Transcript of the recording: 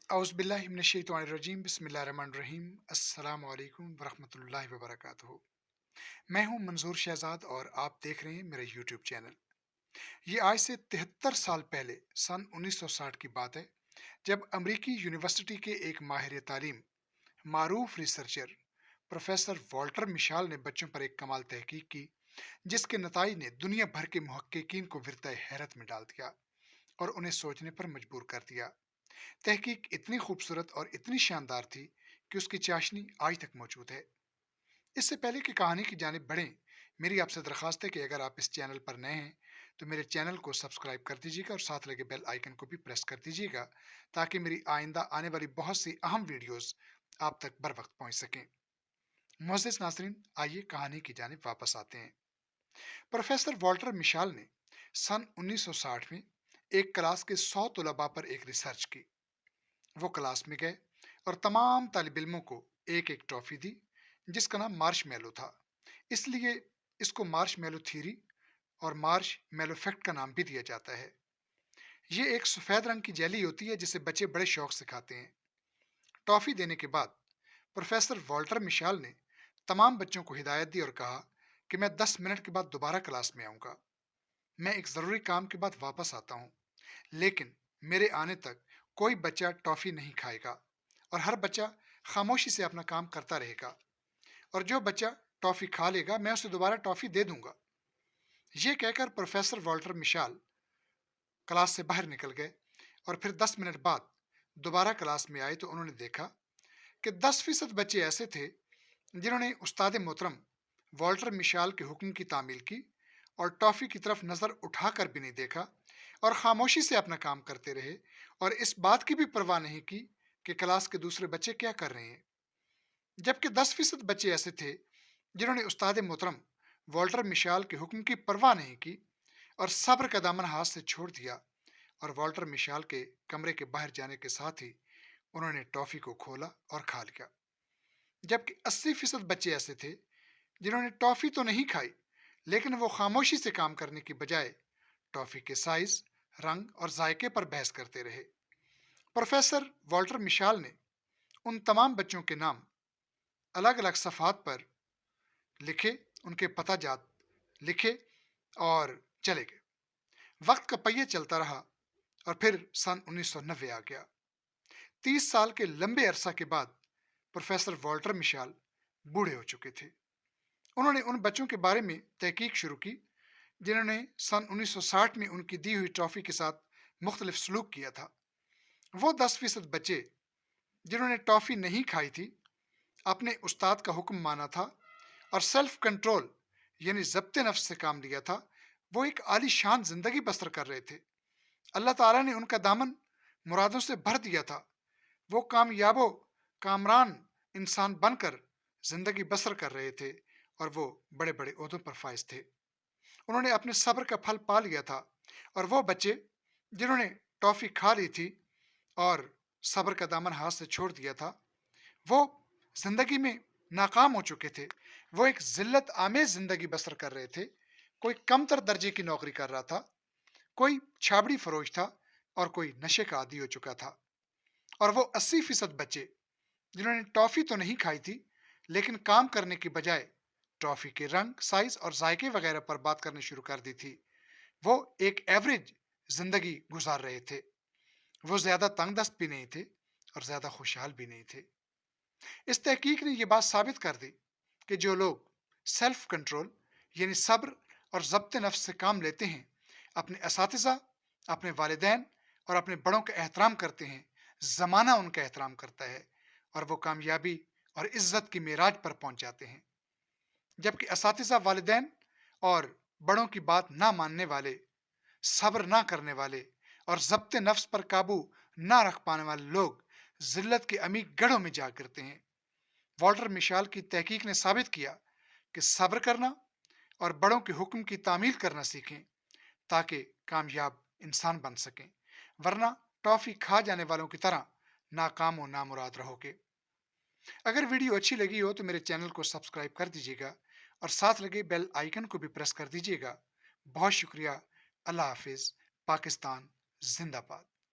औज़ बिल्लाहि मिनश्शैतानिर्रजीम बिस्मिल्लाहिर्रहमानिर्रहीम अस्सलामु अलैकुम वरहमतुल्लाहि वबरकातुहू। मैं हूं मंजूर शहजाद और आप देख रहे हैं मेरा यूट्यूब चैनल। ये आज से 73 साल पहले सन 1960 की बात है, जब अमेरिकी यूनिवर्सिटी के एक माहिर तालीम मारूफ रिसर्चर प्रोफेसर वॉल्टर मिशाल ने बच्चों पर एक कमाल तहकीक की, जिसके नताइज ने दुनिया भर के मुहक्किकीन को विरताए हैरत में डाल दिया और उन्हें सोचने पर मजबूर कर दिया। तहकीक इतनी खूबसूरत और इतनी शानदार थी कि उसकी चाशनी आज तक मौजूद है। इससे पहले कि कहानी की जानिब बढ़ें, मेरी आपसे दरख्वास्त है कि अगर आप इस चैनल पर नए हैं तो मेरे चैनल को सब्सक्राइब कर दीजिएगा और साथ लगे बेल आइकन को भी प्रेस कर दीजिएगा, ताकि मेरी आइंदा आने वाली बहुत सी अहम वीडियोस आप तक बर वक्त पहुंच सकें। मोअज़्ज़िज़ नाज़रीन, आइए कहानी की जानिब वापस आते हैं। प्रोफेसर वॉल्टर मिशाल ने सन 1960 में एक क्लास के 100 तलबा पर एक रिसर्च की। वो क्लास में गए और तमाम तालिब इल्मों को एक एक ट्रॉफी दी, जिसका नाम मार्श मेलो था। इसलिए इसको मार्श मेलो थीरी और मार्श मेलो इफेक्ट का नाम भी दिया जाता है। ये एक सफेद रंग की जेली होती है जिसे बच्चे बड़े शौक से खाते हैं। टॉफी देने के बाद प्रोफेसर वॉल्टर मिशाल ने तमाम बच्चों को हिदायत दी और कहा कि मैं 10 मिनट के बाद दोबारा क्लास में आऊंगा। मैं एक जरूरी काम के बाद वापस आता हूँ, लेकिन मेरे आने तक कोई बच्चा टॉफी नहीं खाएगा और हर बच्चा खामोशी से अपना काम करता रहेगा, और जो बच्चा टॉफी खा लेगा मैं उसे दोबारा टॉफी दे दूंगा। ये कहकर प्रोफेसर वॉल्टर मिशाल क्लास से बाहर निकल गए और फिर 10 मिनट बाद दोबारा क्लास में आए तो उन्होंने देखा कि 10% बच्चे ऐसे थे जिन्होंने उस्ताद मोहतरम वॉल्टर मिशाल के हुक्म की तामील की और टॉफी की तरफ नजर उठाकर भी नहीं देखा और खामोशी से अपना काम करते रहे और इस बात की भी परवाह नहीं की कि क्लास के दूसरे बच्चे क्या कर रहे हैं। जबकि 10% बच्चे ऐसे थे जिन्होंने उस्ताद मोहतरम वॉल्टर मिशाल के हुक्म की परवाह नहीं की और सब्र का दामन हाथ से छोड़ दिया, और वॉल्टर मिशाल के कमरे के बाहर जाने के साथ ही उन्होंने टॉफी को खोला और खा लिया। जबकि 80% बच्चे ऐसे थे जिन्होंने टॉफी तो नहीं खाई, लेकिन वो खामोशी से काम करने की बजाय टॉफी के साइज, रंग और जायके पर बहस करते रहे। प्रोफेसर वॉल्टर मिशाल ने उन तमाम बच्चों के नाम अलग अलग सफ़हात पर लिखे, उनके पता जात लिखे और चले गए। वक्त का पहिया चलता रहा और फिर सन 1990 आ गया। 30 साल के लंबे अरसा के बाद प्रोफेसर वॉल्टर मिशाल बूढ़े हो चुके थे। उन्होंने उन बच्चों के बारे में तहकीक शुरू की जिन्होंने सन 1960 में उनकी दी हुई ट्रॉफी के साथ मुख्तलिफ सलूक किया था। वो 10% बच्चे जिन्होंने टॉफी नहीं खाई थी, अपने उस्ताद का हुक्म माना था और सेल्फ कंट्रोल यानी ज़ब्त नफ्स से काम लिया था, वो एक आलीशान जिंदगी बसर कर रहे थे। अल्लाह ताला ने उनका दामन मुरादों से भर दिया था। वो कामयाबो कामरान इंसान बनकर जिंदगी बसर कर रहे थे और वो बड़े बड़े ओहदों पर फाइज थे। उन्होंने अपने सब्र का फल पा लिया था, और वो बच्चे जिन्होंने टॉफी खा ली थी और सब्र का दामन हाथ से छोड़ दिया था, वो जिंदगी में नाकाम हो चुके थे। वो एक जिल्लत आमेज जिंदगी बसर कर रहे थे। कोई कमतर दर्जे की नौकरी कर रहा था, कोई छाबड़ी फरोश था और कोई नशे का आदी हो चुका था। और वो 80% बच्चे जिन्होंने टॉफी तो नहीं खाई थी, लेकिन काम करने की बजाय टॉफी के रंग, साइज और जायके वगैरह पर बात करनी शुरू कर दी थी, वो एक एवरेज जिंदगी गुजार रहे थे। वो ज्यादा तंग दस्त भी नहीं थे और ज्यादा खुशहाल भी नहीं थे। इस तहकीक ने यह बात साबित कर दी कि जो लोग सेल्फ कंट्रोल यानी सब्र और ज़ब्त नफ्स से काम लेते हैं, अपने असातिज़ा, अपने वालिदैन और अपने बड़ों का एहतराम करते हैं, ज़माना उनका एहतराम करता है और वो कामयाबी और इज्जत की मेराज पर पहुंच जाते हैं। जबकि असातिज़ा, वालिदैन और बड़ों की बात ना मानने वाले, सब्र ना करने वाले और ज़ब्त नफ्स पर काबू ना रख पाने वाले लोग जिल्लत के अमीर गढ़ों में जा गिरते हैं। वॉल्टर मिशाल की तहकीक ने साबित किया कि सब्र करना और बड़ों के हुक्म की तामील करना सीखें ताकि कामयाब इंसान बन सकें, वरना टॉफी खा जाने वालों की तरह नाकाम और नामुराद रहोगे। अगर वीडियो अच्छी लगी हो तो मेरे चैनल को सब्सक्राइब कर दीजिएगा और साथ लगे बेल आइकन को भी प्रेस कर दीजिएगा। बहुत शुक्रिया। अल्लाह हाफिज। पाकिस्तान जिंदाबाद।